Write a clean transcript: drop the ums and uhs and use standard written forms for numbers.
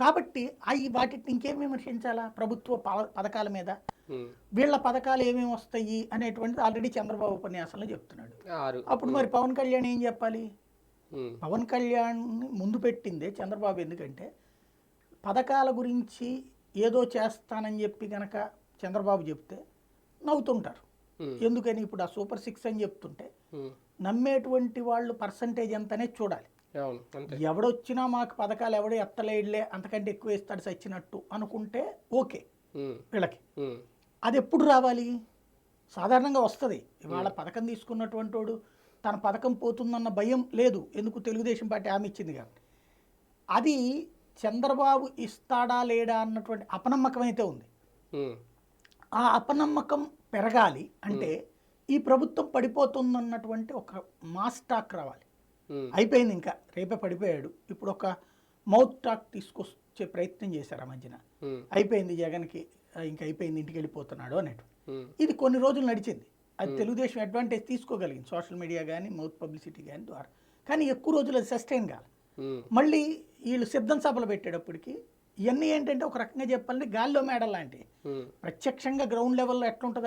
కాబట్టి వాటిని ఇంకేం విమర్శించాలా ప్రభుత్వ పథకాల మీద ఉమ్, వీళ్ళ పథకాలు ఏమేమి వస్తాయి అనేటువంటిది ఆల్రెడీ చంద్రబాబు ఉపన్యాసంలో చెప్తున్నాడు. 6. అప్పుడు మరి పవన్ కళ్యాణ్ ఏం చెప్పాలి? ఉమ్, పవన్ కళ్యాణ్ ముందు పెట్టిందే చంద్రబాబు. ఎందుకంటే పథకాల గురించి ఏదో చేస్తానని చెప్పి కనుక చంద్రబాబు చెప్తే నవ్వుతుంటారు. ఉమ్, ఎందుకని ఇప్పుడు ఆ సూపర్ 6 అని చెప్తుంటే ఉమ్, నమ్మేటువంటి వాళ్ళు పర్సంటేజ్ ఎంతనే చూడాలి. అవును అంతే. ఎవడొచ్చినా మాకు పథకాలు ఎవడో ఎత్తలేడులే అంతకంటే ఎక్కువ ఇస్తాడు సచ్చినట్టు అనుకుంటే ఓకే ఉమ్, వీళ్ళకి. ఉమ్, అది ఎప్పుడు రావాలి? సాధారణంగా వస్తుంది. ఇవాళ పథకం తీసుకున్నటువంటి వాడు తన పథకం పోతుందన్న భయం లేదు. ఎందుకు? తెలుగుదేశం పార్టీ హామీ ఇచ్చింది కాబట్టి. అది చంద్రబాబు ఇస్తాడా లేడా అన్నటువంటి అపనమ్మకం అయితే ఉంది. ఉమ్, ఆ అపనమ్మకం పెరగాలి అంటే ఈ ప్రభుత్వం పడిపోతుందన్నటువంటి ఒక మాస్ టాక్ రావాలి. ఉమ్, అయిపోయింది, ఇంకా రేపే పడిపోయాడు. ఇప్పుడు ఒక మౌత్ టాక్ తీసుకొచ్చే ప్రయత్నం చేశారు ఆ మధ్యన. ఉమ్, అయిపోయింది జగన్కి, ఇంకా అయిపోయింది, ఇంటికి వెళ్ళిపోతున్నాడు అన్నట్టు. ఉమ్, ఇది కొన్ని రోజులు నడిచింది. అది తెలుగుదేశం అడ్వాంటేజ్ తీసుకోగలిగింది, సోషల్ మీడియా కానీ మౌత్ పబ్లిసిటీ కానీ ద్వారా. కానీ ఎక్కువ రోజులు అది సస్టైన్ కాదు. ఉమ్, మళ్ళీ వీళ్ళు సిద్ధం సభలు పెట్టేటప్పటికి ఇవన్నీ ఏంటంటే ఒక రకంగా చెప్పాలంటే గాల్లో మేడల్ లాంటివి. ఉమ్. ప్రత్యక్షంగా గ్రౌండ్ లెవెల్లో ఎట్లుంటుంది